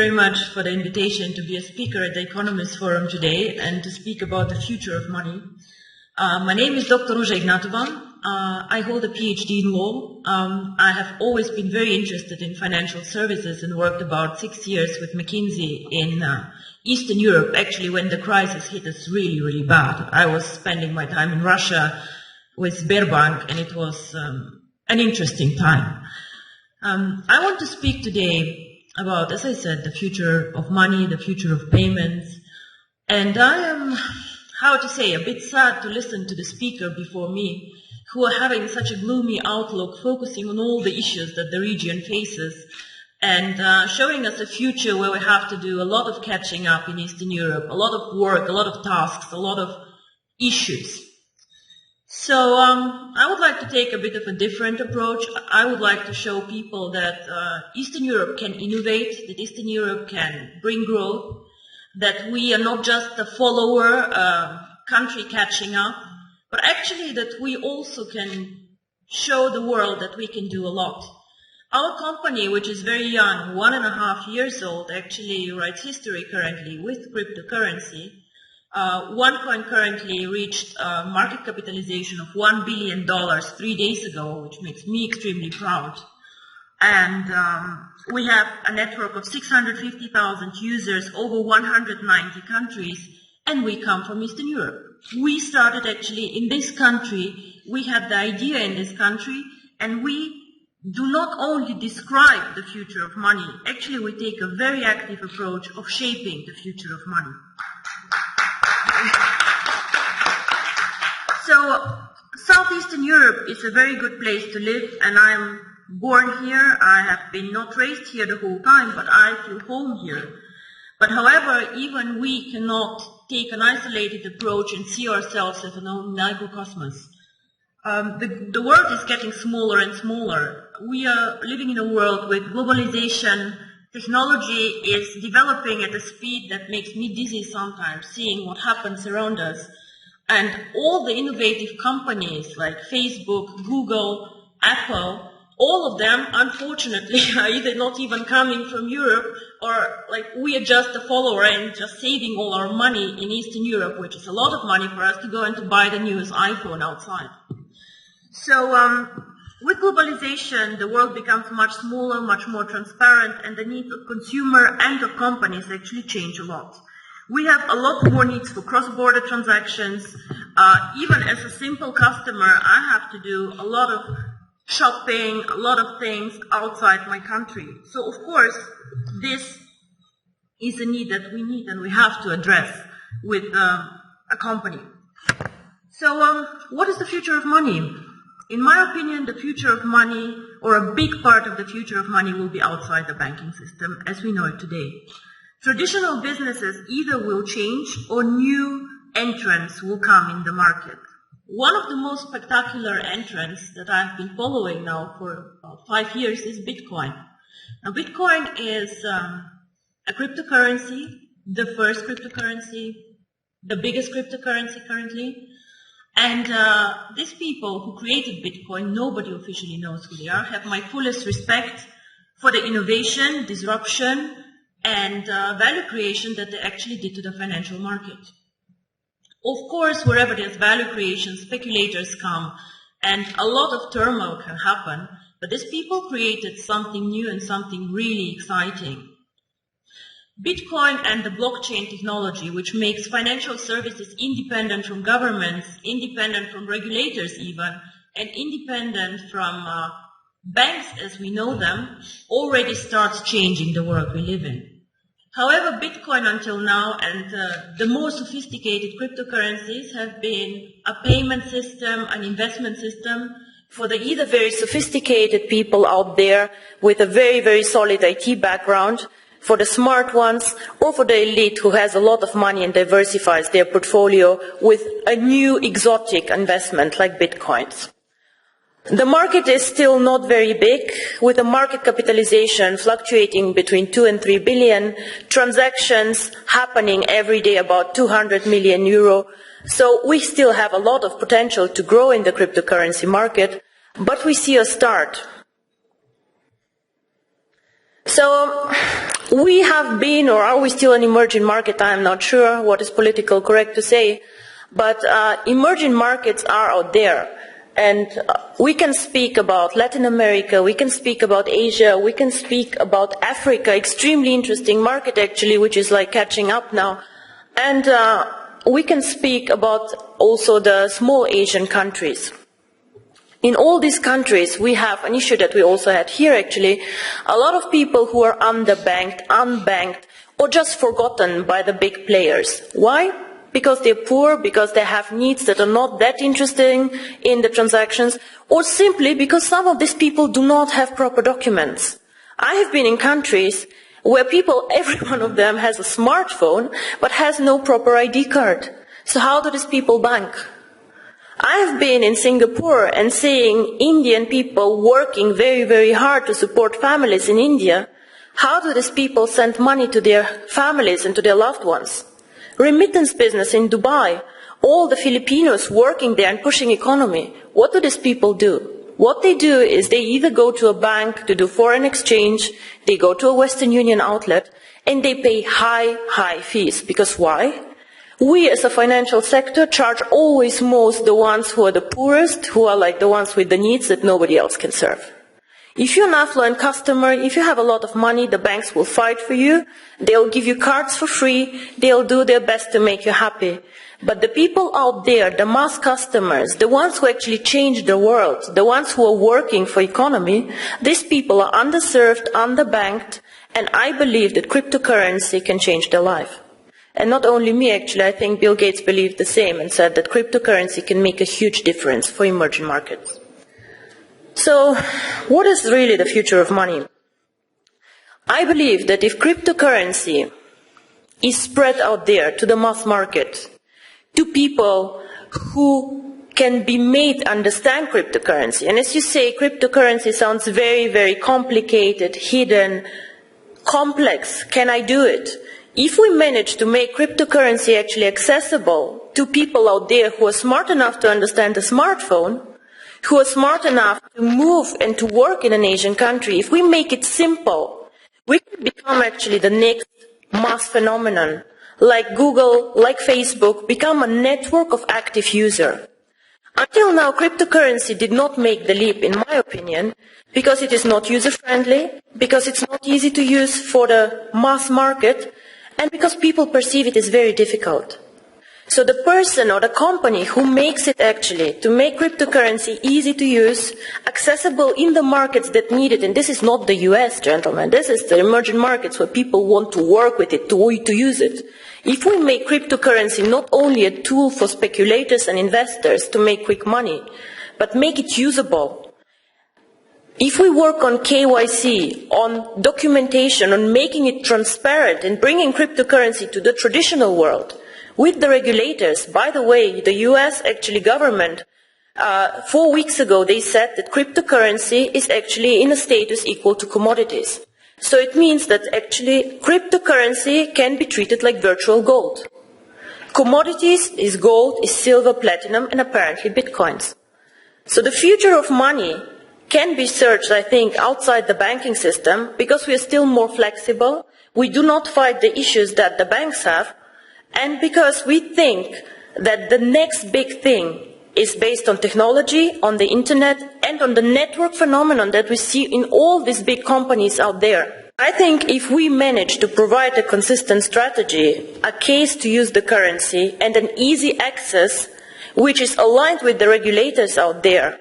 very much for the invitation to be a speaker at the Economist Forum today and to speak about the future of money. My name is Dr. Ruža Ignatova. I hold a PhD in law. I have always been very interested in financial services and worked about 6 years with McKinsey in Eastern Europe, actually when the crisis hit us really, really bad. I was spending my time in Russia with Sberbank, and it was an interesting time. I want to speak today about, as I said, the future of money, the future of payments. And I am, how to say, a bit sad to listen to the speaker before me, who are having such a gloomy outlook, focusing on all the issues that the region faces, and showing us a future where we have to do a lot of catching up in Eastern Europe, a lot of work, a lot of tasks, a lot of issues. So I would like to take a bit of a different approach. I would like to show people that Eastern Europe can innovate, that Eastern Europe can bring growth, that we are not just a follower country catching up, but actually that we also can show the world that we can do a lot. Our company, which is very young, 1.5 years old, actually writes history currently with cryptocurrency. OneCoin currently reached a market capitalization of $1 billion 3 days ago, which makes me extremely proud. And we have a network of 650,000 users over 190 countries, and we come from Eastern Europe. We started actually in this country, we had the idea in this country, and we do not only describe the future of money, actually we take a very active approach of shaping the future of money. So, Southeastern Europe is a very good place to live, and I'm born here. I have been not raised here the whole time, but I feel home here. But however, even we cannot take an isolated approach and see ourselves as an own microcosmos. The world is getting smaller and smaller. We are living in a world with globalization. Technology is developing at a speed that makes me dizzy sometimes, seeing what happens around us. And all the innovative companies like Facebook, Google, Apple, all of them, unfortunately, are either not even coming from Europe, or like we are just a follower and just saving all our money in Eastern Europe, which is a lot of money for us to go and to buy the newest iPhone outside. So with globalization, the world becomes much smaller, much more transparent, and the needs of consumer and of companies actually change a lot. We have a lot more needs for cross-border transactions. Even as a simple customer, I have to do a lot of shopping, a lot of things outside my country. So, of course, this is a need that we need and we have to address with a company. So, what is the future of money? In my opinion, the future of money, or a big part of the future of money, will be outside the banking system as we know it today. Traditional businesses either will change or new entrants will come in the market. One of the most spectacular entrants that I've been following now for 5 years is Bitcoin. Now, Bitcoin is a cryptocurrency, the first cryptocurrency, the biggest cryptocurrency currently. And these people who created Bitcoin, nobody officially knows who they are, have my fullest respect for the innovation, disruption, and value creation that they actually did to the financial market. Of course, wherever there's value creation, speculators come, and a lot of turmoil can happen, but these people created something new and something really exciting. Bitcoin and the blockchain technology, which makes financial services independent from governments, independent from regulators even, and independent from banks as we know them, already starts changing the world we live in. However, Bitcoin until now and the more sophisticated cryptocurrencies have been a payment system, an investment system for the either very sophisticated people out there with a very, very solid IT background, for the smart ones, or for the elite who has a lot of money and diversifies their portfolio with a new exotic investment like Bitcoins. The market is still not very big, with a market capitalization fluctuating between 2 and 3 billion, transactions happening every day about 200 million euro. So we still have a lot of potential to grow in the cryptocurrency market, but we see a start. So We have been, or are we still an emerging market? I am not sure what is politically correct to say, but emerging markets are out there. And we can speak about Latin America, we can speak about Asia, we can speak about Africa, extremely interesting market actually, which is like catching up now. And we can speak about also the small Asian countries. In all these countries, we have an issue that we also had here actually, a lot of people who are underbanked, unbanked, or just forgotten by the big players. Why? Because they're poor, because they have needs that are not that interesting in the transactions, or simply because some of these people do not have proper documents. I have been in countries where people, every one of them has a smartphone, but has no proper ID card. So how do these people bank? I have been in Singapore and seeing Indian people working very, very hard to support families in India. How do these people send money to their families and to their loved ones? Remittance business in Dubai, all the Filipinos working there and pushing economy. What do these people do? What they do is they either go to a bank to do foreign exchange, they go to a Western Union outlet, and they pay high fees. Because why? We as a financial sector charge always most the ones who are the poorest, who are like the ones with the needs that nobody else can serve. If you're an affluent customer, if you have a lot of money, the banks will fight for you, they'll give you cards for free, they'll do their best to make you happy. But the people out there, the mass customers, the ones who actually change the world, the ones who are working for economy, these people are underserved, underbanked, and I believe that cryptocurrency can change their life. And not only me, actually, I think Bill Gates believed the same and said that cryptocurrency can make a huge difference for emerging markets. So, what is really the future of money? I believe that if cryptocurrency is spread out there to the mass market, to people who can be made understand cryptocurrency, and as you say, cryptocurrency sounds very, very complicated, hidden, complex. Can I do it? If we manage to make cryptocurrency actually accessible to people out there who are smart enough to understand the smartphone, who are smart enough to move and to work in an Asian country, if we make it simple, we can become actually the next mass phenomenon, like Google, like Facebook, become a network of active users. Until now, cryptocurrency did not make the leap, in my opinion, because it is not user-friendly, because it's not easy to use for the mass market, and because people perceive it as very difficult. So the person or the company who makes it actually, to make cryptocurrency easy to use, accessible in the markets that need it, and this is not the US, gentlemen, this is the emerging markets where people want to work with it, to use it. If we make cryptocurrency not only a tool for speculators and investors to make quick money, but make it usable, if we work on KYC, on documentation, on making it transparent and bringing cryptocurrency to the traditional world, with the regulators, by the way, the US actually government, 4 weeks ago they said that cryptocurrency is actually in a status equal to commodities. So it means that actually cryptocurrency can be treated like virtual gold. Commodities is gold, is silver, platinum, and apparently bitcoins. So the future of money can be searched, I think, outside the banking system because we are still more flexible, we do not fight the issues that the banks have, and because we think that the next big thing is based on technology, on the internet, and on the network phenomenon that we see in all these big companies out there. I think if we manage to provide a consistent strategy, a case to use the currency, and an easy access, which is aligned with the regulators out there,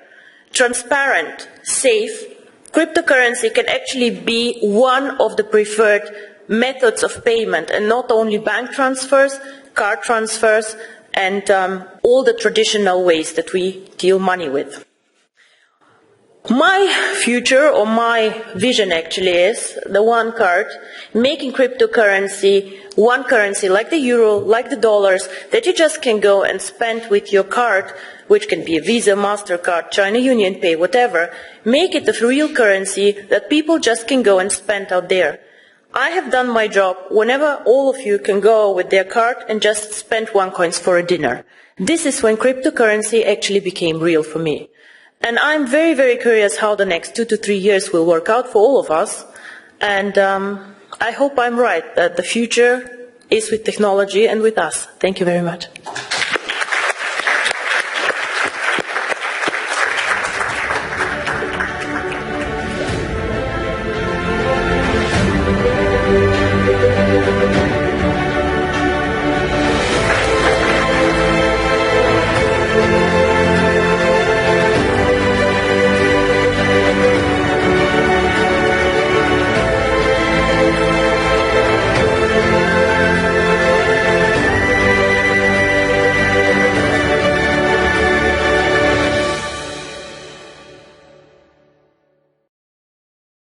transparent, safe, cryptocurrency can actually be one of the preferred methods of payment, and not only bank transfers, card transfers, and all the traditional ways that we deal money with. My future, or my vision actually, is the one card, making cryptocurrency one currency like the euro, like the dollars, that you just can go and spend with your card, which can be a Visa, MasterCard, China Union Pay, whatever. Make it a real currency that people just can go and spend out there. I have done my job whenever all of you can go with their card and just spend OneCoins for a dinner. This is when cryptocurrency actually became real for me. And I'm very, very curious how the next 2 to 3 years will work out for all of us. And I hope I'm right, that the future is with technology and with us. Thank you very much.